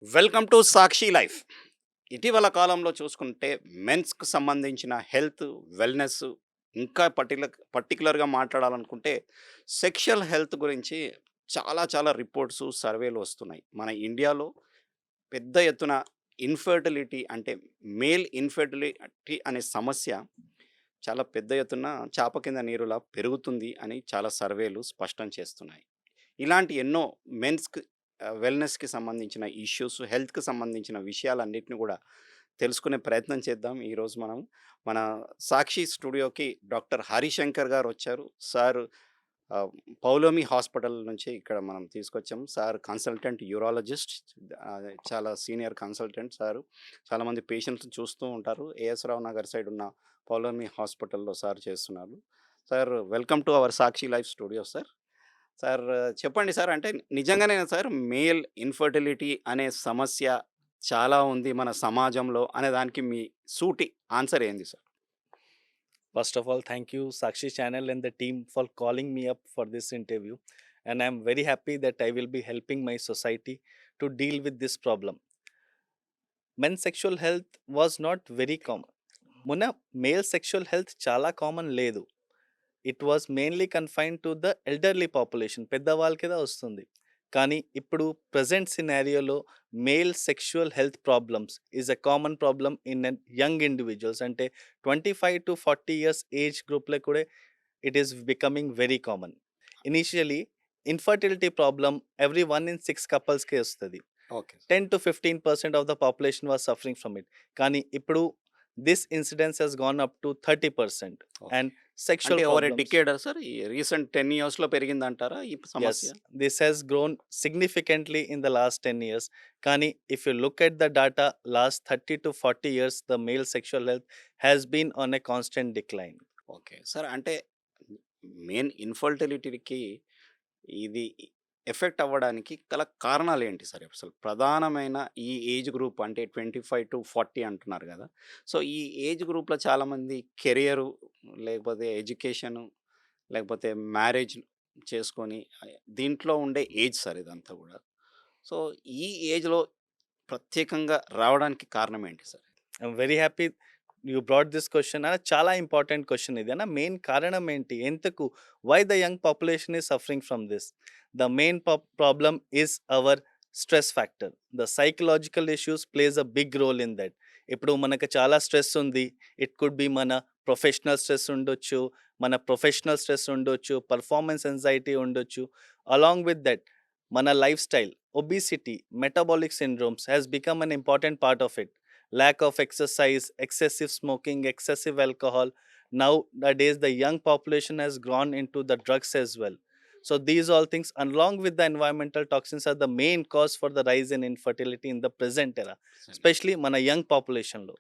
Welcome to Sakshi life. ఇటీవల కాలంలో చూసుకుంటే మెన్స్‌కి సంబంధించిన హెల్త్, వెల్‌నెస్ ఇంకా పర్టిక్యులర్‌గా మాట్లాడాలనుకుంటే సెక్షువల్ హెల్త్ గురించి చాలా చాలా రిపోర్ట్సు, సర్వేలు వస్తున్నాయి. మన ఇండియాలో పెద్ద ఎత్తున ఇన్‌ఫెర్టిలిటీ అంటే మేల్ ఇన్‌ఫెర్టిలిటీ అనే సమస్య చాలా పెద్ద ఎత్తున చాప కింద నీరులా పెరుగుతుంది అని చాలా సర్వేలు స్పష్టం చేస్తున్నాయి. ఇలాంటి ఎన్నో మెన్స్‌కి వెల్‌నెస్‌కి సంబంధించిన ఇష్యూస్, హెల్త్‌కి సంబంధించిన విషయాలన్నిటిని గూడా తెలుసుకునే ప్రయత్నం చేద్దాం. ఈరోజు మనం మన సాక్షి స్టూడియోకి డాక్టర్ హరిశంకర్ గారొచ్చారు. సార్ ఆహ్, పౌలోమి హాస్పిటల్ నుంచి ఇక్కడ మనం తీసుకొచ్చాం. Sir consultant urologist. చాలా సీనియర్ కన్సల్టెంట్ సారు. చాలామంది పేషెంట్స్‌ని చూస్తూ ఉంటారు. ఏఎస్ రావు నగర్ సైడ్ ఉన్న పౌలోమి హాస్పిటల్‌లో సార్ చేస్తున్నారు. Sir welcome to our Sakshi live studio sir. Sir చెప్పండి సార్. అంటే నిజంగానే సార్ మేల్ ఇన్‌ఫర్టిలిటీ అనే సమస్య చాలా ఉంది మన సమాజంలో అనే దానికి మీ సూటి ఆన్సర్ ఏంది sir? First of all, thank you, Sakshi channel and the team for calling me up for this interview. And I'm very happy that I will be helping my society to deal with this problem. Men's sexual health was not very common. Muna male sexual health chala common ledu. It was mainly confine to the elderly population పెద్దవాళ్ళకి దా వస్తుంది కానీ ఇప్పుడు present సినారియోలో male sexual health problems is a common problem in young individuals అంటే 25 to 40 years age గ్రూప్లో కూడా it is becoming very common. Initially infertility problem every 1 in 6 couples కే వస్తుంది. Okay sir. 10 to 15% of the population was suffering from it. కానీ ఇప్పుడు this incidence Hess gone up to 30%. Okay. And అంటే sexual over a problems. డికేడా sir? ఈ recent 10 ఇయర్స్‌లో పెరిగిందంటారా ఈ సమస్య? Yes, this has grown significantly in the last 10 years. Kani, if you look at the data, last 30 to 40 years, the male sexual health has been on a constant decline. Okay. Sir అంటే main ఇన్‌ఫర్టిలిటీకి ఇది effect అవ్వడానికి గల కారణాలేంటి sir అసలు? ప్రధానమైన ఈ age group అంటే 25-40 అంటున్నారు గదా! సో, ఈ ఏజ్ గ్రూప్‌లో చాలామంది కెరియరు, లేకపోతే ఎడ్యుకేషను, లేకపోతే మ్యారేజ్ చేసుకొని దీంట్లో ఉండే ఏజ్ సార్ ఇదంతా గూడా. సో, ఈ ఏజ్‌లో ప్రత్యేకంగా రావడానికి కారణం ఏంటి sir? I'm very happy you brought this question. And chala important question ఇది అన్న మెయిన్ కారణం ఏంటి ఎందుకు why the young population is suffering from this. The main problem is our stress factor. The psychological issues plays a big role in that. ఇప్పుడు మనకు చాలా stress ఉంది. It could be మన ప్రొఫెషనల్ స్ట్రెస్ ఉండొచ్చు, మన ప్రొఫెషనల్ స్ట్రెస్ ఉండొచ్చు, performance anxiety ఉండొచ్చు. Along with that మన life style, obesity, metabolic syndromes has become an important part of it. Lack of exercise, excessive smoking, excessive alcohol. Nowadays, the young population has gone into the drugs as well. So these all things, along with the environmental toxins, are the main cause for the rise in infertility in the present era, especially మన young population లో.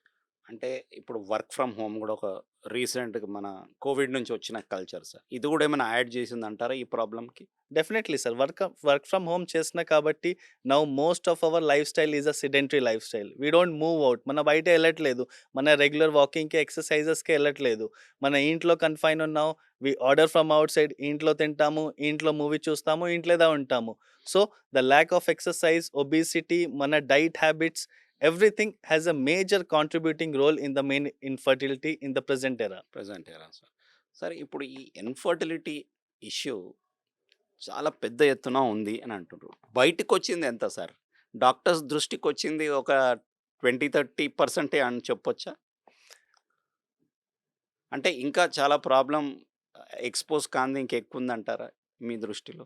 అంటే ఇప్పుడు work from home గూడా ఒక రీసెంట్‌గా మన Covid నుంచి వచ్చిన కల్చర్ సార్. ఇది గూడా ఏమైనా యాడ్ చేసిందంటారా ఈ ప్రాబ్లమ్‌కి? Definitely sir. Work from home చేస్తున్నా కాబట్టి now most of our life style is a sedentary lifestyle. We don't move out. మన బయట వెళ్ళట్లేదు. మన రెగ్యులర్ వాకింగ్‌కి, ఎక్సర్‌సైజెస్‌కి వెళ్ళట్లేదు. మన ఇంట్లో కన్‌ఫైన్ ఉన్నాం. We order from outside. ఇంట్లో తింటాము, ఇంట్లో మూవీ చూస్తాము, ఇంట్లోనే ఉంటాము. So the lack of exercise, obesity, మన diet habits, everything has a major contributing role in the main infertility in the present era. Present era sir. Sir ఇప్పుడు ఈ infertility issue చాలా పెద్ద ఎత్తున ఉంది అని అంటుర్రు. బయటికొచ్చింది ఎంత సార్? డాక్టర్స్ దృష్టికొచ్చింది ఒక 20, 30% అని చెప్పొచ్చా? అంటే ఇంకా చాలా ప్రాబ్లమ్ ఎక్స్‌పోజ్ కానిది ఇంకెక్కువుందంటారా మీ దృష్టిలో?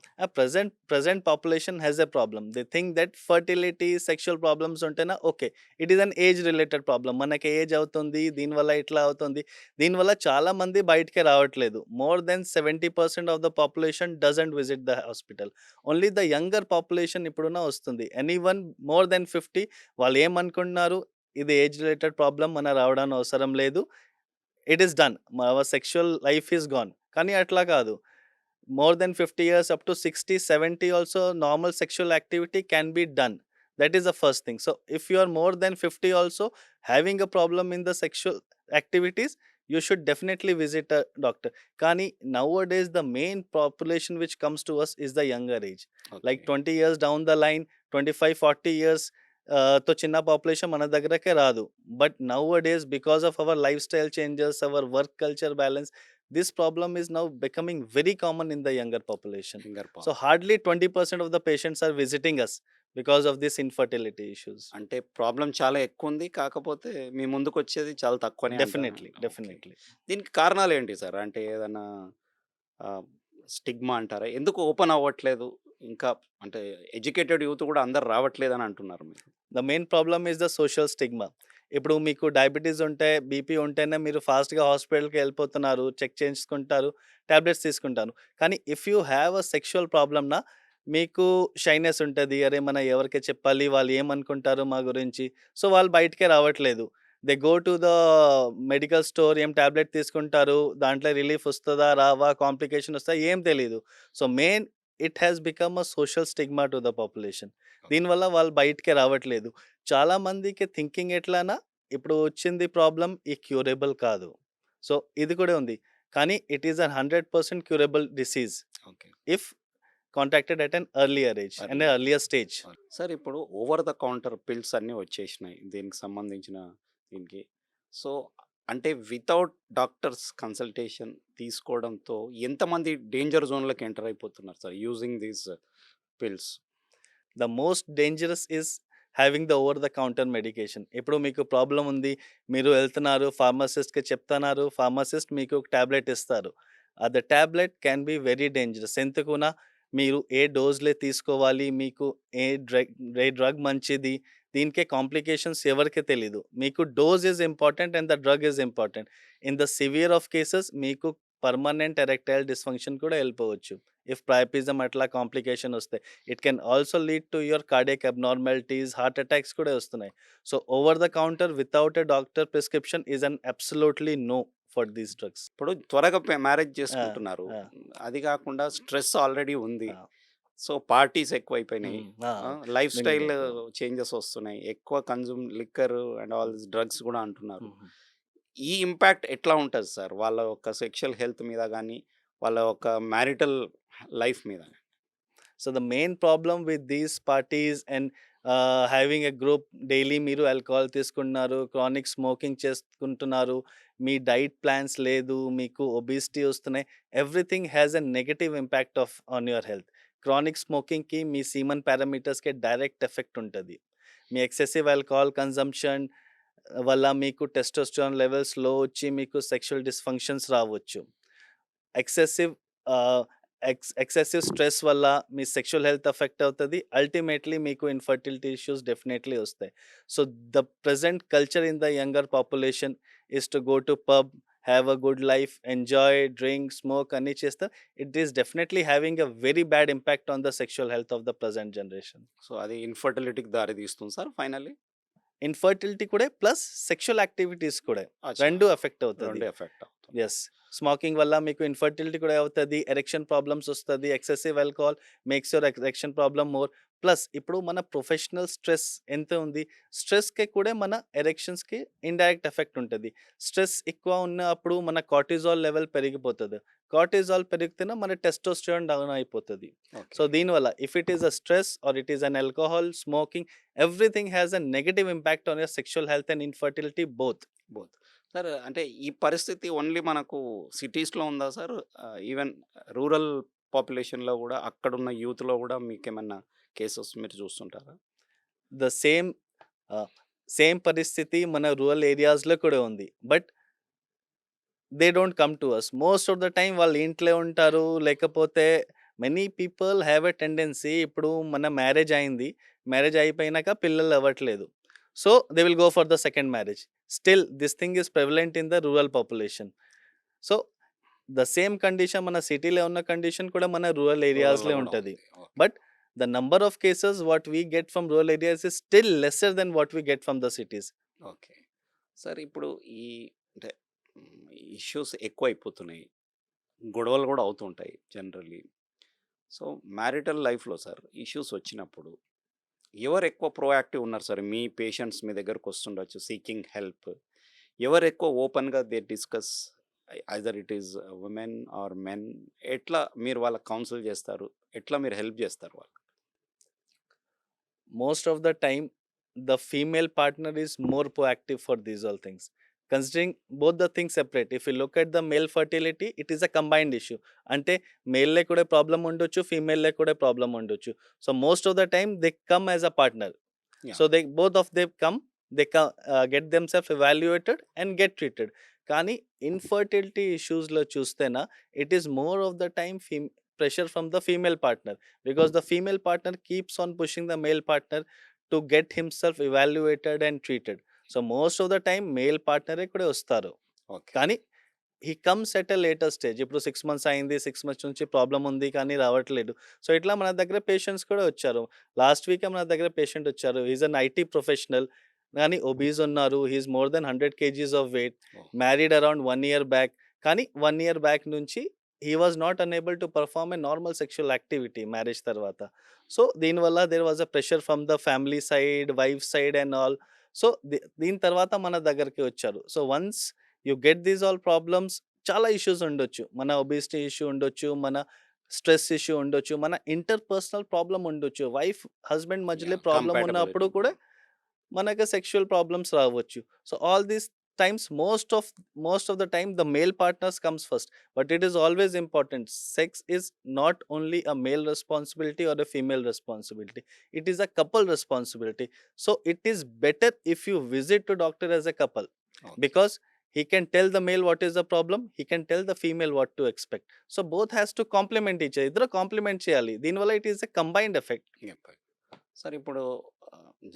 Present population has a problem. They think that fertility, sexual problems ఉంటేనా okay. It is an age related problem. మనకి ఏజ్ అవుతుంది, దీనివల్ల ఇట్లా అవుతుంది. దీనివల్ల చాలా మంది బయటికే రావట్లేదు. More than 70% of the population doesn't visit the hospital. Only the younger population ఇప్పుడున్న వస్తుంది. ఎనీవన్ మోర్ దెన్ 50 వాళ్ళు ఏమనుకుంటున్నారు, ఇది ఏజ్ రిలేటెడ్ ప్రాబ్లమ్ మన రావడానికి అవసరం లేదు. It is done. Our sexual life is gone. కానీ అట్లా కాదు. more than 50 years up to 60, 70 also normal sexual activity can be done. That is the first thing. So if you are more than 50 also having a problem in the sexual activities, you should definitely visit a doctor. Kani nowadays the main population which comes to us is the younger age, okay. like 20 years down the line, 25, 40 years, తో చిన్న population మన దగ్గరకే రాదు. But nowadays because of our life style changes, our work culture balance, this problem is now becoming very common in the younger population. Finger so pop. Hardly 20% of the patients are visiting us because of this infertility issues. అంటే problem చాలా ఎక్కువుంది. కాకపోతే మీ ముందుకొచ్చేది చాలా తక్కువనే అంటారా? Definitely. Okay. Definitely. దీనికి కారణాలేంటి సార్? అంటే ఏదన్నా ఆహ్, స్టిగ్మా అంటారా? ఎందుకు ఓపెన్ అవ్వట్లేదు? ఇంకా అంటే ఎడ్యుకేటెడ్ యూత్ గూడా అందరూ రావట్లేదని అంటున్నారు మీరు. The main problem is the social stigma. ఇప్పుడు మీకు డయాబెటీస్ ఉంటే, బీపీ ఉంటేనే మీరు ఫాస్ట్‌గా హాస్పిటల్‌కి వెళ్ళిపోతున్నారు, చెక్ చేయించుకుంటారు, టాబ్లెట్స్ తీసుకుంటారు. కానీ if you have a sexual ప్రాబ్లమ్‌నా మీకు షైనెస్ ఉంటది. అరే! మనం ఎవరికి చెప్పాలి? వాళ్ళు ఏమనుకుంటారు మా గురించి? సో, వాళ్ళు బయటికే రావట్లేదు. They go to the medical store, ఏం టాబ్లెట్ తీసుకుంటారు. దాంట్లో రిలీఫ్ వస్తదా? రావా? కాంప్లికేషన్ వస్తాయా? ఏం తెలీదు. So, main it has become a social stigma to the population. Okay. దీనివల్ల వాళ్ళు బయటికే రావట్లేదు. చాలా మందికి థింకింగ్ ఎట్లానా, ఇప్పుడు వచ్చింది ప్రాబ్లమ్ ఈ క్యూరబుల్ కాదు. సో, ఇది కూడా ఉంది. కానీ it is a 100% curable disease okay. If contacted at an earlier age and early. Earlier stage. Sir ఇప్పుడు ఓవర్ ద కౌంటర్ పిల్స్ అన్నీ వచ్చేసినాయి. దీనికి సంబంధించిన దీనికి. సో, అంటే వితౌట్ డాక్టర్స్ కన్సల్టేషన్ తీసుకోవడంతో ఎంతమంది డేంజర్ జోన్‌లోకి ఎంటర్ అయిపోతున్నారు sir using these pills? The most dangerous is having the over the counter medication. ఇప్పుడు మీకు ప్రాబ్లమ్ ఉంది, మీరు వెళ్తున్నారు, ఫార్మసిస్ట్‌కి చెప్తున్నారు, ఫార్మసిస్ట్ మీకు ఒక టాబ్లెట్ ఇస్తారు. The tablet can be very dangerous. ఎందుకున మీరు ఏ డోస్‌లే తీసుకోవాలి, మీకు ఏ డ్రగ్ మంచిది, దీనికే కాంప్లికేషన్స్ ఎవరికీ తెలీదు. మీకు dose is important and the drug is important. In the severe of cases మీకు పర్మనెంట్ ఎరెక్టైల్ డిస్‌ఫంక్షన్ కూడా వెళ్ళిపోవచ్చు. ఇఫ్ ప్రయాపిజం అట్లా కాంప్లికేషన్ వస్తే. It can also lead to your cardiac abnormalities, heart attacks కూడా వస్తున్నాయి. So, over the counter without a doctor prescription is an absolutely no for these drugs. ఇప్పుడు త్వరగా marriage ఆ! చేసుకుంటున్నారు. ఆ! అది కాకుండా స్ట్రెస్ ఆల్రెడీ ఉంది. ఆ! సో, పార్టీస్ ఎక్కువైపోయినాయి. హ్మ్. ఆ! Life style mingling. చేంజెస్ వస్తున్నాయి. ఎక్కువ లిక్కర్ అండ్ ఆల్ హ్మ్. దిస్ డ్రగ్స్ కూడా అంటున్నారు. హుహు. ఈ ఇంపాక్ట్ ఎట్లా ఉంటది సార్? వాళ్ళ యొక్క సెక్షువల్ హెల్త్ మీద గాని, వాళ్ళ యొక్క మ్యారిటల్ లైఫ్ మీద గాని? So, the main problem with these parties and having a group daily మీరు ఆల్కహాల్ తీసుకుంటున్నారు, క్రానిక్ స్మోకింగ్ చేసుకుంటున్నారు, మీ డైట్ ప్లాన్స్ లేదు, మీకు ఒబేసిటీ వస్తున్నాయి. Everything has a negative impact on your health. Chronic స్మోకింగ్‌కి మీ సీమన్ పారామీటర్స్‌కి డైరెక్ట్ ఎఫెక్ట్ ఉంటది. మీ ఎక్సెసివ్ ఆల్కహాల్ కన్జంప్షన్ వల్ల మీకు టెస్టోస్టెరాన్ లెవెల్స్ లో వచ్చి మీకు సెక్షువల్ డిస్‌ఫంక్షన్స్ రావచ్చు. ఎక్సెసివ్ ఆహ్, ఎక్సెసివ్ స్ట్రెస్ వల్ల మీ సెక్షువల్ హెల్త్ ఎఫెక్ట్ అవుతది. అల్టిమేట్‌లీ మీకు ఇన్‌ఫర్టిలిటీ ఇష్యూస్ డెఫినెట్‌లీ వస్తాయి. So, the present culture in the younger population is to go to pub, have a good life, enjoy, drink, smoke అన్నీ చేస్తారు. It is definitely having a very bad impact on the sexual health of the present generation. So, అది ఇన్‌ఫర్టిలిటీకి దారి తీస్తుంది sir finally? Infertility కూడా plus sexual activities కూడా అచ్చా! 2 effect అవుతది. 2 effect అవుతుంది. యెస్. స్మోకింగ్ వల్ల మీకు ఇన్‌ఫర్టిలిటీ కూడా అవుతది. ఎరెక్షన్ ప్రాబ్లమ్స్ వస్తది. Excessive alcohol makes your erection problem more. Plus ఇప్పుడు మన ప్రొఫెషనల్ స్ట్రెస్ ఎంత ఉంది? స్ట్రెస్‌కి కూడా మన ఎరెక్షన్స్‌కి ఇండైరెక్ట్ ఎఫెక్ట్ ఉంటది. స్ట్రెస్ ఎక్కువ ఉన్నప్పుడు మన కార్టిజాల్ లెవెల్ పెరిగిపోతది. కార్టిజాల్ పెరిగితేనే మన టెస్టోస్టెరాన్ డౌన్ అయిపోతది. So, okay. దీనివల్ల if it is a stress or it is an alcohol, smoking, everything has a negative impact on your sexual health and infertility both. Both. Sir అంటే ఈ పరిస్థితి only మనకు సిటీస్‌లో ఉందా సార్? ఈవెన్ రూరల్ పాపులేషన్‌లో గూడా అక్కడున్న యూత్‌లో గూడా మీకేమన్నా కేసెస్ మీరు చూస్తుంటారా? ద సేమ్ ఆహ్, సేమ్ పరిస్థితి మన రూరల్ ఏరియాస్‌లో కూడా ఉంది. But they don't come to us. Most of the time వాళ్ళు ఇంట్లో ఉంటారు. లేకపోతే many people have a tendency, ఇప్పుడు మన మ్యారేజ్ అయింది. మ్యారేజ్ అయిపోయినాక పిల్లలు అవ్వట్లేదు. So, they will go for the second marriage. Still this thing is prevalent in the rural population. So, the same condition మన సిటీలో ఉన్న కండిషన్ కూడా మన రూరల్ రూరల్‌లో ఏరియాస్‌లో గూడా ఉంటది. ఉంది. Okay. But the number of cases what we get from rural areas is still lesser than what we get from the cities. Okay. Sir ఇప్పుడు ఈ అంటే ఇష్యూస్ ఎక్కువైపోతున్నాయి. గొడవలు గూడా అవుతుంటాయి జనరల్లీ. సో, మ్యారిటల్ లైఫ్‌లో సార్ ఇష్యూస్ వచ్చినప్పుడు ఎవరు ఎక్కువ ప్రొయాక్టివ్ ఉన్నారు సార్? మీ పేషెంట్స్ మీ దగ్గరకొస్తుండొచ్చు సీకింగ్ హెల్ప్. ఎవరు ఎక్కువ ఓపెన్‌గా they discuss either it is women or men. ఎట్లా మీరు వాళ్ళకి కౌన్సిల్ చేస్తారు? ఎట్లా మీరు హెల్ప్ చేస్తారు వాళ్ళకి? Most of the time the female partner is more proactive for these all things. Considering both the things separate, if you look at the male fertility, it is a combined issue. Ante male le kuda problem undochu, female le kuda problem undochu. So most of the time they come as a partner. Yeah. So they both of them come, they come, get themselves evaluated and get treated. కానీ infertility ఇష్యూస్లో చూస్తేనా it is more of the time pressure from the female partner, because the female partner keeps on pushing the male partner to get himself evaluated and treated. So most of the time male partner ఇక్కడే వస్తారు. Okay. కానీ he comes at a later stage. ఇప్పుడు 6 months అయింది, 6 months నుంచి problem ఉంది కానీ రావట్లేదు. So ఇట్లా మన దగ్గర పేషెంట్స్ కూడా వచ్చారు. లాస్ట్ వీకే మన దగ్గర పేషెంట్ వచ్చారు. ఈజ్ అన్ ఐటీ ప్రొఫెషనల్, కానీ ఒబీస్ ఉన్నారు. He's more than 100 kgs of weight, Oh. Married around 1 year back. కానీ 1 ఇయర్ బ్యాక్ నుంచి he was not unable to perform a normal sexual activity marriage తర్వాత. So దీనివల్ల there was a pressure from the family side, wife side and all. So దీని తర్వాత మన దగ్గరికి వచ్చారు. So once you get these all problems, చాలా issues ఉండొచ్చు. మన ఒబిసిటీ ఇష్యూ ఉండొచ్చు, మన స్ట్రెస్ ఇష్యూ ఉండొచ్చు, మన ఇంటర్ పర్సనల్ ప్రాబ్లం ఉండొచ్చు. వైఫ్ హస్బెండ్ మధ్యలో Yeah, ప్రాబ్లం compatibility. ఉన్నప్పుడు కూడా మనకు సెక్షువల్ ప్రాబ్లమ్స్ రావచ్చు. So all these times, most of the time the male partners comes first, but it is always important. Sex is not only a male responsibility or a female responsibility, it is a couple responsibility. So it is better if you visit to doctor as a couple, Okay. because he can tell the male what is the problem, he can tell the female what to expect. So both has to complement each other. ఇద్దరు complement చేయాలి. దీనివల్ల it is a combined effect. Sir ఇప్పుడు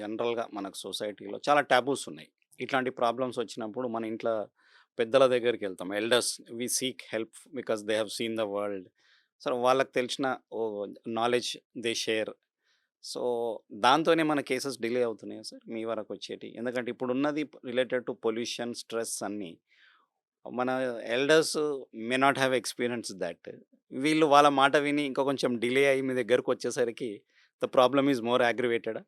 జనరల్గా మనకు సొసైటీలో చాలా taboos ఉన్నాయి. ఇట్లాంటి ప్రాబ్లమ్స్ వచ్చినప్పుడు మన ఇంట్లో పెద్దల దగ్గరికి వెళ్తాం. Elders we seek help because they have seen the world. So వాళ్ళకి తెలిసిన నాలెడ్జ్ దే షేర్. సో దాంతోనే మన కేసెస్ డిలే అవుతున్నాయి సార్ మీ వరకు వచ్చేటి. ఎందుకంటే ఇప్పుడు ఉన్నది రిలేటెడ్ టు పొల్యూషన్, స్ట్రెస్ అన్నీ. మన elders may not have experience that. వీళ్ళు వాళ్ళ మాట విని ఇంకా కొంచెం డిలే అయ్యి మీ దగ్గరకు వచ్చేసరికి the problem is more aggravated.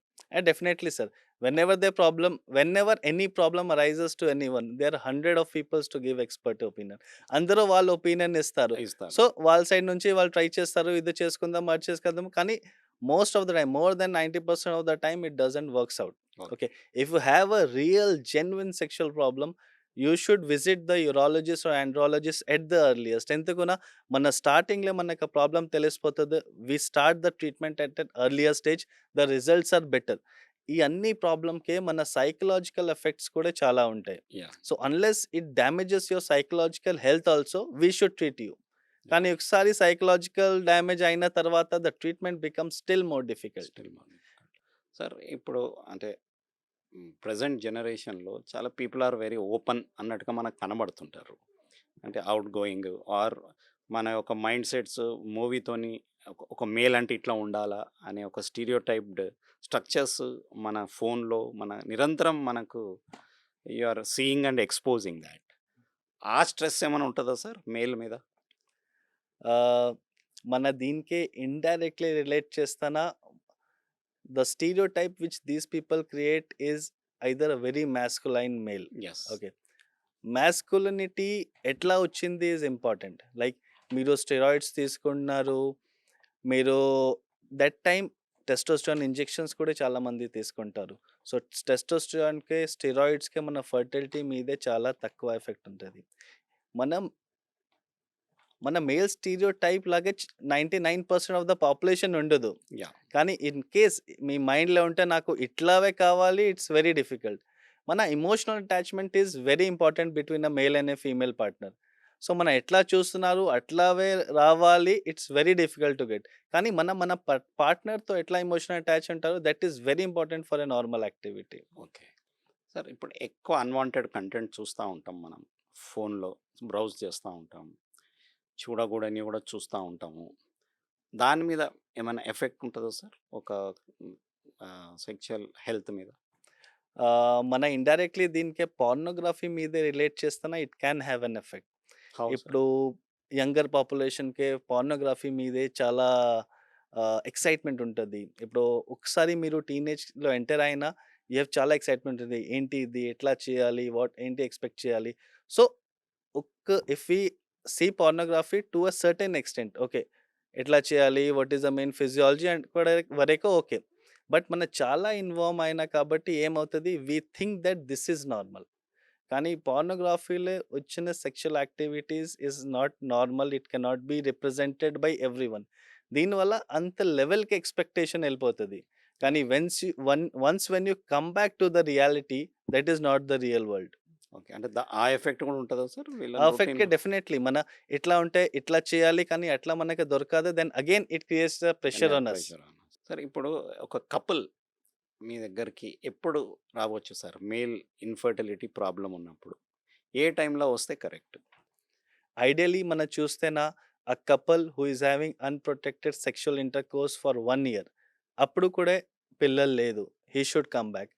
Definitely, sir. Whenever any problem arises to anyone, there are 100 of people to give expert opinion. అందరూ వాళ్ళ ఒపీనియన్ ఇస్తారు. ఇస్తారు. సో వాళ్ళ సైడ్ నుంచి వాళ్ళు ట్రై చేస్తారు, ఇది చేసుకుందాం, అది చేసుకుందాం. కానీ most of the time, more than 90% of the time it doesn't works out. Okay. Okay, if you have a real genuine sexual problem, you should visit the urologist or andrologist at the earliest. ఎందుకున్నా మన స్టార్టింగ్లో మనకు problem తెలిసిపోతుంది. We start the treatment at an earlier stage, the results are better. ఈ అన్ని ప్రాబ్లంకే మన psychological effects కూడా చాలా ఉంటాయి. Yeah. So unless it damages your psychological health also, we should treat you. కానీ ఒకసారి సైకలాజికల్ డ్యామేజ్ అయిన తర్వాత the treatment becomes still more difficult. Still more difficult. Sir ఇప్పుడు అంటే ప్రజెంట్ జనరేషన్లో చాలా పీపుల్ ఆర్ వెరీ ఓపెన్ అన్నట్టుగా మనకు కనబడుతుంటారు. అంటే అవుట్ గోయింగ్ ఆర్ మన యొక్క మైండ్ సెట్స్ మూవీతోని ఒక మేల్ అంటే ఇట్లా ఉండాలా అనే ఒక స్టీరియోటైప్డ్ స్ట్రక్చర్స్ మన ఫోన్లో మన నిరంతరం మనకు you are seeing and exposing that. ఆ స్ట్రెస్ ఏమైనా ఉంటుందా సార్ మేల్ మీద? మన దీనికే ఇండైరెక్ట్లీ రిలేట్ చేస్తానా, the stereotype which these people create is either a very masculine male. Yes. Okay, masculinity ఎట్లా వచ్చింది ఈజ్ ఇంపార్టెంట్. లైక్ మీరు స్టెరాయిడ్స్ తీసుకుంటున్నారు, మీరు దట్ టైం టెస్టోస్టెరాన్ ఇంజెక్షన్స్ కూడా చాలామంది తీసుకుంటారు. సో టెస్టోస్టెరాన్కి, స్టెరాయిడ్స్కి మన ఫర్టిలిటీ మీదే చాలా తక్కువ ఎఫెక్ట్ ఉంటుంది. మన మేల్ స్టీరియోటైప్ లాగే 99% ఆఫ్ ద పాపులేషన్ ఉండదు. యా. కానీ ఇన్ కేస్ మీ మైండ్లో ఉంటే నాకు ఇట్లావే కావాలి, ఇట్స్ వెరీ డిఫికల్ట్. మన emotional attachment is very important between a male and A female partner. So మనం ఎట్లా చూస్తున్నారు అట్లావే రావాలి, it's very difficult to get. కానీ మన పార్ట్నర్తో ఎట్లా ఇమోషనల్ అటాచ్ ఉంటారో that is very important for a normal activity. Okay sir, ఇప్పుడు ఎక్కువ అన్వాంటెడ్ కంటెంట్ చూస్తూ ఉంటాం మనం. ఫోన్లో బ్రౌజ్ చేస్తూ ఉంటాం, చూడకూడని కూడా చూస్తూ ఉంటాము. దాని మీద ఏమైనా ఎఫెక్ట్ ఉంటుందా సార్ ఒక సెక్షువల్ హెల్త్ మీద? మన ఇండైరెక్ట్లీ దీనికే పార్నోగ్రఫీ మీదే రిలేట్ చేస్తున్నా it can have an effect. How, sir? ఇప్పుడు యంగర్ పాపులేషన్‌కే పార్నోగ్రఫీ మీదే చాలా ఎక్సైట్‌మెంట్ ఉంటది. ఇప్పుడు ఒకసారి మీరు టీనేజ్‌లో ఎంటర్ అయినా యూ హావ్ చాలా ఎక్సైట్‌మెంట్ ఉంది. ఏంటి ఇది? ఎట్లా చేయాలి? ఏంటి ఎక్స్‌పెక్ట్ చేయాలి? So if we see pornography to a certain extent, okay, ఎట్లా చేయాలి? What is the main physiology and కూడా వరకు ఓకే. బట్ మన చాలా ఇన్వాల్వ్ అయినా కాబట్టి ఏమవుతది, we think that this is normal. కానీ పోర్నోగ్రఫీలో వచ్చిన sexual activities is not normal. It cannot be represented by everyone. దీనివల్ల అంత లెవెల్‌కి ఎక్స్‌పెక్టేషన్ ఎళ్ళిపోతది. కానీ once when you come back to the reality, that is not the real world. Okay. అంటే ఆ ఎఫెక్ట్ కూడా ఉంటదా సార్ ఆ వీళ్ళని ఎఫెక్ట్‌కే రొటీన్‌లో? డెఫినైట్‌లీ మన ఇట్లా ఉంటే ఇట్లా చేయాలి, కానీ అట్లా మనకు దొరకదు. Then again it creates the pressure ఎలాగ ఆన్ అస్. ప్రెషర్ అన్న. సరే ఇప్పుడు ఒక కపుల్ మీ దగ్గరికి ఎప్పుడు రావచ్చు సార్? మేల్ ఇన్‌ఫర్టిలిటీ ప్రాబ్లమ్ ఉన్నప్పుడు. ఏ టైంలో వస్తే కరెక్ట్? ఐడియల్లీ మనం చూస్తేనా, a couple who is having unprotected sexual intercourse for 1 year, అప్పుడు కూడా పిల్లలు లేదు. He should come back.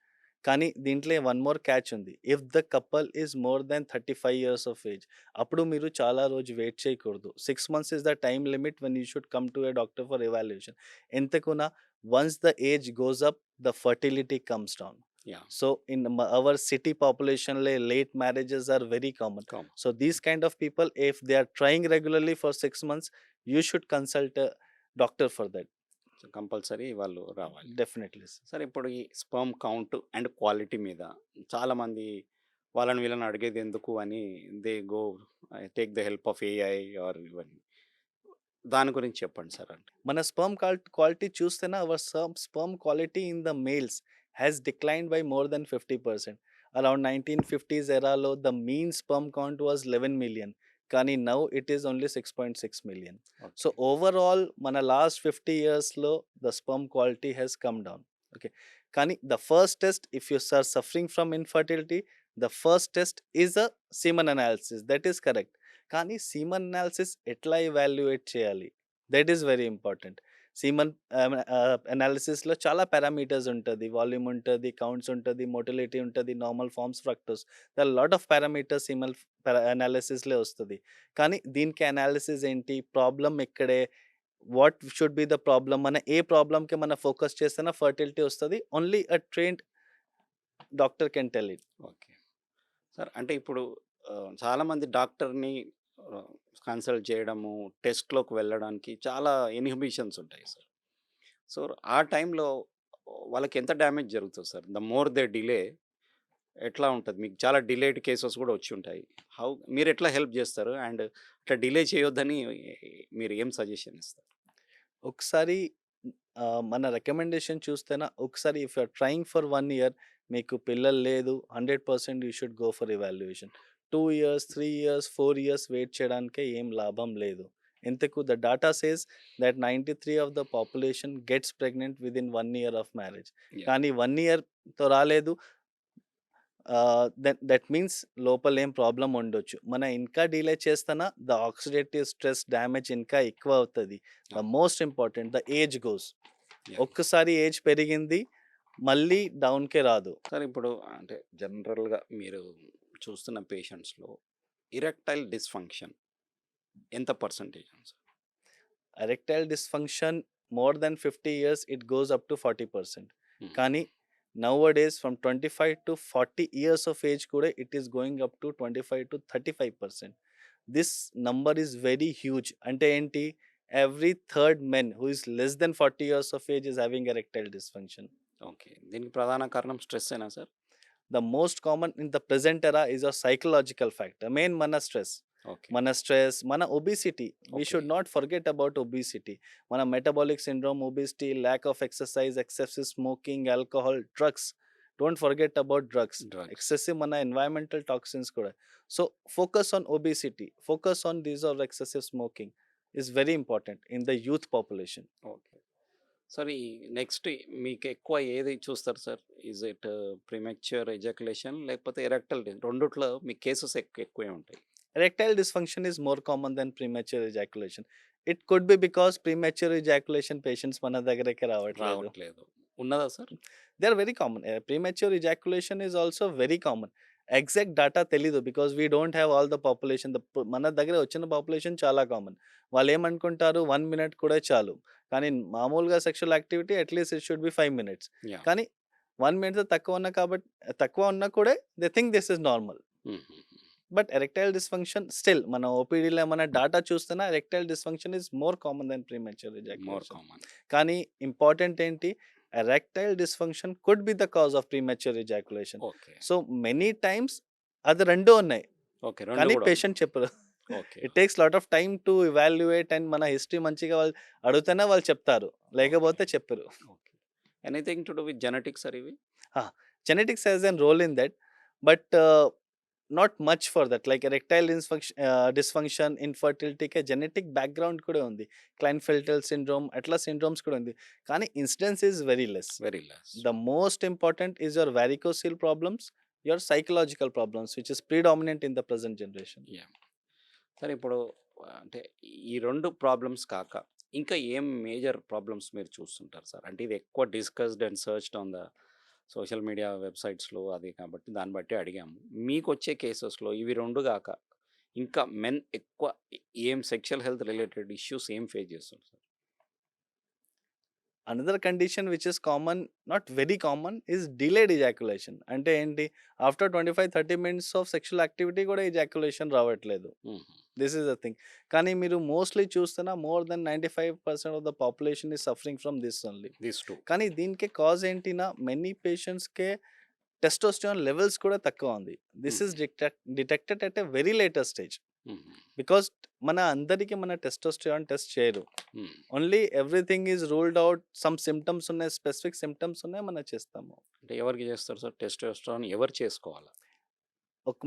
కానీ దీంట్లో వన్ మోర్ క్యాచ్ ఉంది. If the couple is more than 35 years of age, అప్పుడు మీరు చాలా రోజు వెయిట్ చేయకూడదు. 6 months is the time limit when you should come to a doctor for evaluation. ఎంతకున్నా once the age goes up, the fertility comes down. Yeah! So in our city population, late marriages are very common. Common. So these kind of people, if they are trying regularly for 6 months, you should consult a doctor for that. So compulsory వాళ్ళు రావాలి. Definitely. Sir. సరే ఇప్పుడు ఈ sperm count and quality మీద చాలామంది వాళ్ళని వీళ్ళని అడిగేది ఎందుకు అని they go take the help of AI or ఇవన్నీ. దాని గురించి చెప్పండి సార్ అంటే. మన sperm quality చూస్తేనా, our sperm quality in the males has declined by more than 50%. Around 1950s era లో the mean sperm count was 11 million. కానీ now it is only 6.6 million. So okay. overall మన last 50 years లో the sperm quality has come down. Okay. కానీ the first test, if you are suffering from infertility, the first test is a semen analysis. That is correct. కానీ semen analysis ఎట్లా evaluate చేయాలి, that is very important. Semen అనాలిసిస్లో చాలా parameters ఉంటుంది. Volume ఉంటుంది, counts ఉంటుంది, motility ఉంటుంది, normal forms, fructose. The lot of parameters semen అనాలిసిస్లో వస్తుంది. కానీ దీనికి అనాలిసిస్ ఏంటి, ప్రాబ్లం ఎక్కడే, what should be the problem, మన ఏ ప్రాబ్లంకి మనం ఫోకస్ చేస్తేనే ఫర్టిలిటీ వస్తుంది. Only a trained doctor can tell it. Okay. Sir అంటే ఇప్పుడు చాలామంది డాక్టర్‌ని కన్సల్ట్ చేయడము, టెస్ట్‌లోకి వెళ్ళడానికి చాలా ఇన్హిబిషన్స్ ఉంటాయి సార్. సో, ఆ టైంలో వాళ్ళకి ఎంత డ్యామేజ్ జరుగుతది sir? The more they delay ఎట్లా ఉంటది? మీకు చాలా డిలేడ్ కేసెస్ కూడా వచ్చి ఉంటాయి. మీరెట్లా హెల్ప్ చేస్తారు? అండ్ అట్లా డిలే చేయొద్దని మీరు ఏం సజెషన్ ఇస్తారు? ఒకసారి మన రికమెండేషన్ చూస్తేనా, ఒకసారి if you are trying for 1 year, మీకు పిల్లలు లేదు, 100% you should go for evaluation. 2 years, 3 years, 4 years wait చేయడానికే ఏం లాభం లేదు. ఎందుకు, the data says that 93 of the population gets pregnant within 1 year of marriage. Yeah! కానీ 1 ఇయర్‌తో రాలేదు, దట్ మీన్స్ లోపల ఏం ప్రాబ్లమ్ ఉండొచ్చు. మనం ఇంకా డిలే చేస్తేనా ద ఆక్సిడేటివ్ స్ట్రెస్ డ్యామేజ్ ఇంకా ఎక్కువ అవుతది. ద అవును. Most important, the age goes. Yeah! ఒక్కసారి ఏజ్ పెరిగింది, మళ్ళీ డౌన్‌కే రాదు. సార్ ఇప్పుడు అంటే జనరల్‌గా మీరు చూస్తున్న పేషెంట్స్‌లో ఇరెక్టైల్ డిస్‌ఫంక్షన్ ఎంత పర్సెంటేజ్ ఉంది sir? Erectile dysfunction more than 50 years it goes up to 40%. Hmm. కానీ nowadays from 25 to 40 years of age కూడా it is going up to 25-35%. This number is very huge. అంటే ఏంటి, every third men who is less than 40 years of age is having erectile dysfunction. Okay. దీనికి ప్రధాన కారణం స్ట్రెస్సేనా sir? The most common in the present era is a psychological factor. Main mana stress. Okay. Mana stress, mana obesity. We okay. should not forget about obesity. Mana metabolic syndrome, obesity, lack of exercise, excessive smoking, alcohol, drugs. Don't forget about drugs. Drugs. Excessive mana environmental toxins kuda. So focus on obesity. Focus on these or excessive smoking is very important in the youth population. Okay. Sir ఈ next మీకు ఎక్కువ ఏది చూస్తారు sir? Is it premature ejaculation లేకపోతే erectile రెండిట్లో మీ cases ఎక్కువే ఉంటాయి. Erectile dysfunction is more common than premature ejaculation. It could be because premature ejaculation patients మన దగ్గరికి రావట్లేదు. రావట్లేదు. ఉన్నదా sir? They are very common. Premature ejaculation is also very common. Exact data తెలీదు, because we don't have all the population. మన దగ్గర వచ్చిన population చాలా కామన్. వాళ్ళు ఏమనుకుంటారు, 1 మినిట్ కూడా చాలు. కానీ మామూలుగా sexual activity at least it should be 5 minutes. Yeah! కానీ 1 మినిట్ తక్కువ ఉన్నా కూడా they think this is normal. హుహుహు. బట్ ఎరెక్టైల్ డిస్ఫంక్షన్ స్టిల్ మన ఓపీడీలో ఏమైనా డాటా చూస్తున్నా erectile dysfunction is more common than premature more ejaculation. Common. కానీ ఇంపార్టెంట్ ఏంటి, erectile dysfunction could be the cause of premature ejaculation. Okay. So many times అది 2 ఉన్నాయి. Okay. 2 కానీ గూడా పేషెంట్ చెప్పరు. Okay. It takes lot of time to evaluate and మన history మంచిగా వాళ్ళు అడిగితేనే వాళ్ళు చెప్తారు. లేకపోతే చెప్పరు. Okay. Anything to do with genetics sir ఇవి? Genetics has a role in that, but not much for that. Like erectile dysfunction, infertility కి జెనెటిక్ బ్యాక్గ్రౌండ్ కూడా ఉంది. క్లైన్ఫెల్టర్ సిండ్రోమ్ అట్లా సిండ్రోమ్స్ కూడా ఉంది. కానీ incidence is very less. Very less. The most important is your varicocele problems, your psychological problems which is predominant in the present generation. Yeah! సరే ఇప్పుడు అంటే ఈ 2 ప్రాబ్లమ్స్ కాక ఇంకా ఏం మేజర్ ప్రాబ్లమ్స్ మీరు చూస్తుంటారు సార్? అంటే ఇది ఎక్కువ discussed and searched on the social media వెబ్‌సైట్స్‌లో అది కాబట్టి దాన్ని బట్టి అడిగాము. మీకొచ్చే కేసెస్‌లో ఇవి 2 గాక ఇంకా మెన్ ఎక్కువ ఏం సెక్షువల్ హెల్త్ రిలేటెడ్ ఇష్యూస్ ఏం ఫేస్ చేస్తుంటారు sir? Another condition which is common, not very common, is delayed ejaculation. అంటే ఏంటి, after 25-30 minutes of sexual activity కూడా ఇజాక్యులేషన్ రావట్లేదు. హుహు. This is the thing. కానీ మీరు మోస్ట్లీ చూస్తున్న more than 95% of the population is suffering from this only. These 2. కానీ దీనికి కాజ్ ఏంటినా, మెనీ పేషెంట్స్కే టెస్టోస్టెరాన్ లెవెల్స్ కూడా తక్కువ ఉంది. This is detected at a very later stage. హుహు. బికాస్ మన అందరికీ మన టెస్టోస్టెరాన్ టెస్ట్ చేయరు. హ్మ్. Only everything is ruled out. Some symptoms ఉన్నాయి, స్పెసిఫిక్ సిమ్టమ్స్ ఉన్నాయి, మనం చేస్తాము. అంటే ఎవరికి చేస్తారు సార్ టెస్టోస్టెరాన్ ఎవరు చేసుకోవాలా?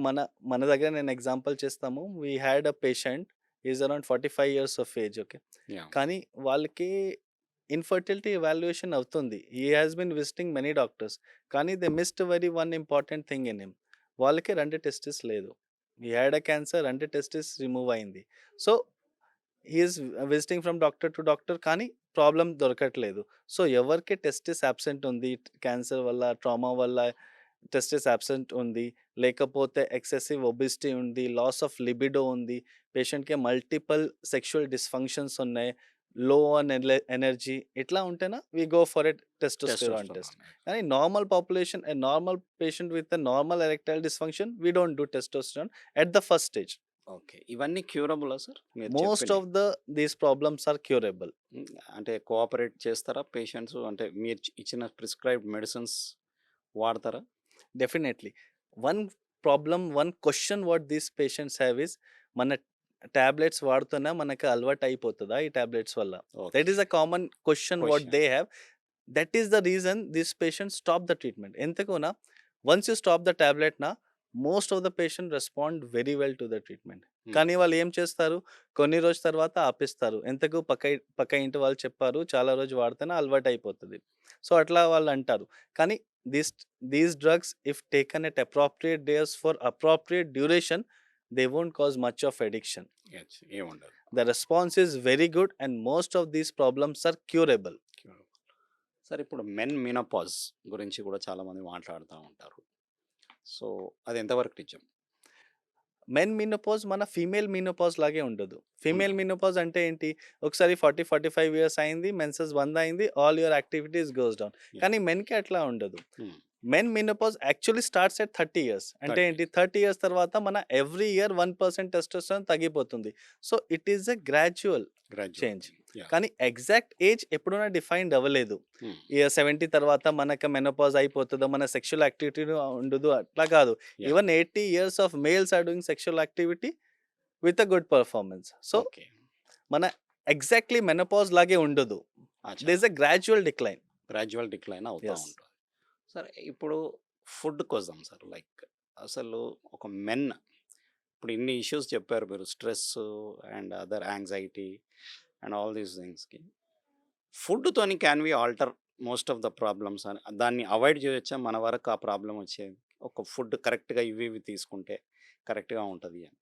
మన మన దగ్గర నేను ఎగ్జాంపుల్ చేస్తాము. We had a patient is around 45 years of age. Okay. Yeah! కానీ వాళ్ళకి ఇన్ఫర్టిలిటీ ఎవాల్యుయేషన్ అవుతుంది. He has been visiting many doctors. కానీ they missed very one important thing in him. వాళ్ళకి 2 టెస్టిస్ లేదు. He had a cancer, 2 testis remove అయింది. So he is visiting from doctor to doctor, కానీ problem దొరకట్లేదు. So ఎవరికి testis absent ఉంది, cancer వల్ల, trauma వల్ల టెస్టిస్ అబ్సెంట్ ఉంది, లేకపోతే ఎక్సెసివ్ ఒబిసిటీ ఉంది, లాస్ ఆఫ్ లిబిడో ఉంది, పేషెంట్‌కి మల్టిపుల్ సెక్షువల్ డిస్‌ఫంక్షన్స్ ఉన్నాయి, లో ఆన్ ఎనర్జీ, ఇట్లా ఉంటేనా we go for a testosterone test. Testosterone. కానీ normal population, a normal patient with a normal erectile dysfunction we don't do testosterone at the first stage. Okay. ఇవన్నీ క్యూరబులా sir? మీరు most చెప్పినయి. Of these problems are curable. Hmm. అంటే cooperate చేస్తారా patients? అంటే మీరు ఇచ్చిన ప్రిస్క్రైబ్డ్ మెడిసిన్స్ వాడతారా? Definitely. One problem, one question what these patients have is, మన టాబ్లెట్స్ వాడుతున్నా మనకు అలవాటు అయిపోతుందా ఈ టాబ్లెట్స్ వల్ల? Okay. That is a common question what question. They have. That is the reason this patient stop the treatment. ఎందుకునా, once you stop the tablet నా, most of the patient respond very well to the treatment. Hmm. కానీ వాళ్ళు ఏం చేస్తారు, కొన్ని రోజు తర్వాత ఆపేస్తారు. ఎంతకు పక్క ఇంటి వాళ్ళు చెప్పారు, చాలా రోజు వాడితేనే అలవాటు అయిపోతుంది. సో అట్లా వాళ్ళు అంటారు. కానీ these drugs, if taken at appropriate days for appropriate duration, they won't cause much of addiction. Yes. ఏముండదు. The response is very good and most of these problems are curable. Curable. Sir ఇప్పుడు men menopause గురించి కూడా చాలామంది మాట్లాడుతా ఉంటారు. So అది ఎంతవరకు నిజం? మెన్ మెనోపాజ్ మన ఫీమేల్ మెనోపాజ్ లాగే ఉండదు. ఫీమేల్ ఉండదు. మెనోపాజ్ అంటే ఏంటి, ఒకసారి 40-45 ఇయర్స్ అయింది, మెన్సెస్ బంద్ అయింది, all your activities goes down. Yeah! కానీ మెన్‌కి అట్లా ఉండదు. హ్మ్. Men menopause actually starts at 30 years. అంటే 30 ఏంటి, 30 ఇయర్స్ తర్వాత మన ఎవ్రీ ఇయర్ 1% టెస్టోస్టెరాన్ తగ్గిపోతుంది. So it is a gradual graduate. Change. Yeah! కానీ ఎగ్జాక్ట్ ఏజ్ ఎప్పుడైనా డిఫైన్డ్ అవ్వలేదు. హ్మ్. ఇక 70 తర్వాత మనకు మెనోపాజ్ అయిపోతుందో, మన సెక్షువల్ యాక్టివిటీ ఉండదు, అట్లా కాదు. Yeah! Even 80 years of males are doing sexual activity with a good performance. So okay. మన ఎగ్జాక్ట్లీ మెనోపాజ్ లాగే ఉండదు. అచ్చా! There is a gradual decline. Gradual decline అవుతా యెస్. ఉంటుంది. సరే ఇప్పుడు ఫుడ్‌కొద్దాం సార్. లైక్ అసలు ఒక మెన్ ఇప్పుడు ఇన్ని ఇష్యూస్ చెప్పారు మీరు. Stress and other anxiety and all these థింగ్స్‌కి. ఫుడ్‌తోని can we alter most of the problems అని దాన్ని అవాయిడ్ చేయొచ్చా మన వరకు ఆ ప్రాబ్లమ్ వచ్చేది? ఒక ఫుడ్ కరెక్ట్‌గా ఇవి ఇవి తీసుకుంటే కరెక్ట్‌గా ఉంటది అని.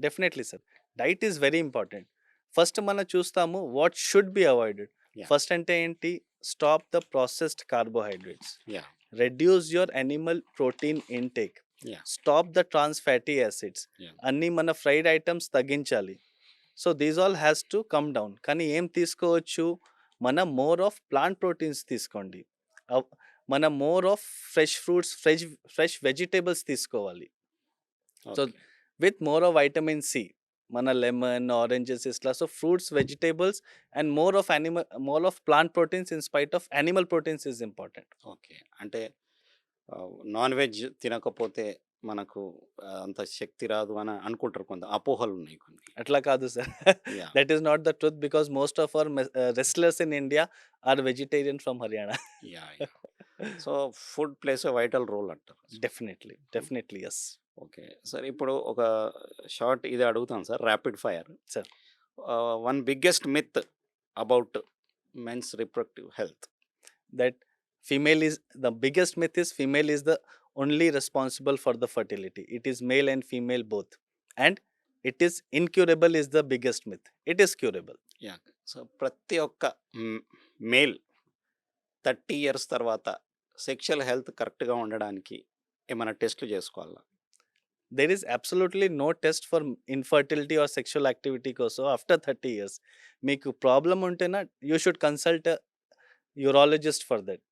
Definitely sir. Diet is very important. First మనం చూస్తాము what should be avoided. Yeah! First అంటే ఏంటి, stop the processed carbohydrates, yeah! Reduce your animal protein intake, yeah! Stop the trans fatty acids. Yeah! అన్నీ మన ఫ్రైడ్ ఐటమ్స్ తగ్గించాలి. So these all has to come down. కానీ ఏం తీసుకోవచ్చు, మనం more of plant proteins తీసుకోండి. మనం more of fresh fruits, fresh vegetables తీసుకోవాలి. So okay. With more of vitamin C, మన లెమన్, ఆరెంజెస్ ఇట్లా. So fruits, vegetables and more of plant proteins in spite of animal proteins is important. Okay. అంటే non veg తినకపోతే మనకు అంత శక్తి రాదు అని అనుకుంటారు అపోహలున్నాయి కొన్ని. అట్లా కాదు sir. Yeah! That is not the truth because most of our wrestlers in India are vegetarian from Haryana. Yeah! Yeah! So, food plays a vital role అంటారు. Definitely. Definitely. Yes. Okay. Sir ఇప్పుడు ఒక షార్ట్ ఇది అడుగుతాను sir rapid fire. Sir. One biggest myth about men's reproductive health. That female is the biggest myth is female is the only responsible for the fertility. It is male and female both, and it is incurable is the biggest myth. It is curable. Yeah! So, ప్రతి ఒక్క male 30 years తర్వాత sexual health కరెక్ట్‌గా ఉండడానికి ఏమైనా టెస్ట్‌లు చేసుకోవాలా? There is absolutely no test for infertility or sexual activity also after 30 years. మీకు problem ఉంటేనా you should consult urologist for that.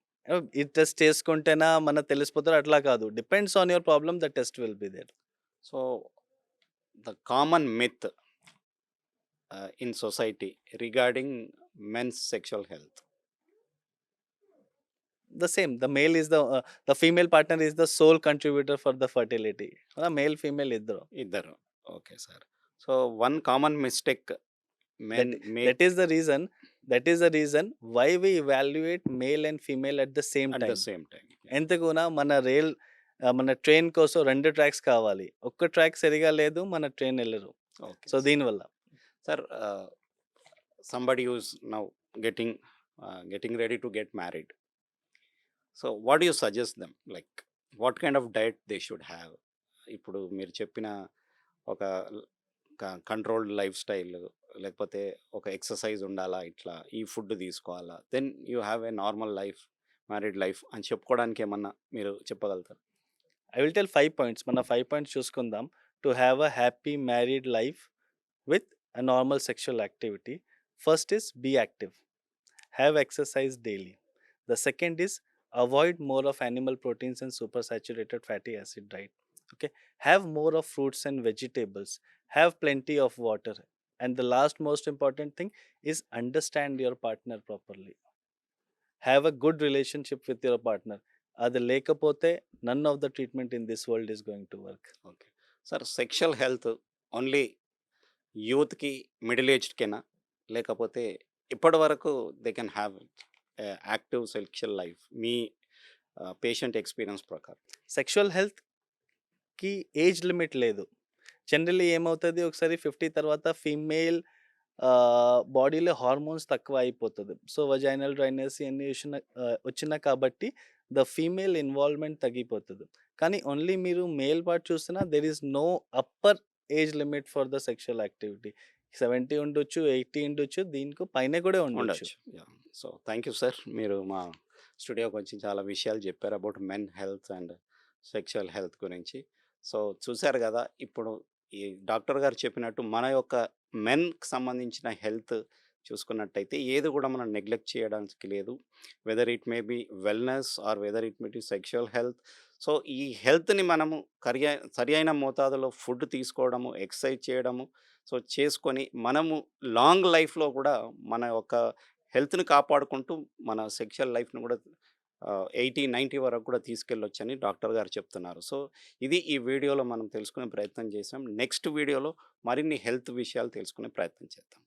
ఈ టెస్ట్ చేసుకుంటేనా మనకు తెలిసిపోతారు అట్లా కాదు. Depends on your problem the test will be there. So, the common myth in society regarding men's sexual health. The same, the male is the female partner is the sole contributor for the fertility. Male female ఇద్దరు. ఇద్దరు. Okay sir. So, one common mistake men that is the reason why we evaluate male and female at the same at the time. Same time. ఎందుకునా మన train కోసం 2 tracks కావాలి. ఒక్క track సరిగా లేదు మన ట్రైన్ వెళ్ళరు. ఓకే. సో దీనివల్ల sir, somebody who's now getting ready to get married. So, what you suggest them? Like what kind of diet they should have? ఇప్పుడు మీరు చెప్పిన ఒక కంట్రోల్డ్ లైఫ్ స్టైల్, లేకపోతే ఒక ఎక్సర్సైజ్ ఉండాలా, ఇట్లా ఈ ఫుడ్ తీసుకోవాలా, then you have a normal life, married life అని చెప్పుకోవడానికి ఏమన్నా మీరు చెప్పగలుగుతారు? I will tell 5 points. మన 5 పాయింట్స్ చూసుకుందాం. To have a happy married life with a normal sexual activity. First is be active. Have exercise daily. The second is avoid more of animal proteins and supersaturated fatty acid diet. Okay, have more of fruits and vegetables. Have plenty of water. And the last most important thing is understand your partner properly. Have a good relationship with your partner. అది లేకపోతే none of the treatment in this world is going to work. Okay. Sir, sexual health only యూత్‌కి, middle ఏజ్డ్‌కేనా? లేకపోతే ఇప్పటి వరకు they can have active sexual life me patient experience ప్రకారం? Sexual హెల్త్‌కి age limit లేదు. Generally ఏమవుతది ఒకసారి 50 తర్వాత ఫీమేల్ బాడీలో హార్మోన్స్ తక్కువ అయిపోతది. సో వజైనల్ డ్రైనెస్ ఇయన్నీ వచ్చిన కాబట్టి ద ఫీమేల్ ఇన్వాల్వ్‌మెంట్ తగ్గిపోతది. కానీ ఓన్లీ మీరు మేల్ పార్ట్ చూసినా there is no upper age limit for the sexual activity. 70 ఉండొచ్చు, 80 ఉండొచ్చు, దీనికి పైన కూడా ఉండొచ్చు. ఉండొచ్చు. Yeah! So, thank you sir. మీరు మా స్టూడియోకి వచ్చి చాలా విషయాలు చెప్పారు about men health and sexual health గురించి. సో, చూసారు కదా, ఇప్పుడు ఈ డాక్టర్ గారు చెప్పినట్టు మన యొక్క మెన్‌కి సంబంధించిన హెల్త్ చూసుకున్నట్టయితే ఏది కూడా మనం నెగ్లెక్ట్ చేయడానికి లేదు. Whether it may be wellness or whether it may be sexual health. So, ఈ హెల్త్‌ని మనము సరియైన మోతాదులో ఫుడ్ తీసుకోవడము, ఎక్సర్సైజ్ చేయడము, సో, చేసుకొని మనము లాంగ్ లైఫ్‌లో కూడా మన యొక్క హెల్త్‌ని కాపాడుకుంటూ మన సెక్షువల్ లైఫ్‌ని కూడా 80, 90 వరకు కూడా తీసుకెళ్ళొచ్చని డాక్టర్ గారు చెప్తున్నారు. సో, ఇది ఈ వీడియోలో మనం తెలుసుకునే ప్రయత్నం చేసాం. నెక్స్ట్ వీడియోలో మరిన్ని హెల్త్ విషయాలు తెలుసుకునే ప్రయత్నం చేద్దాం.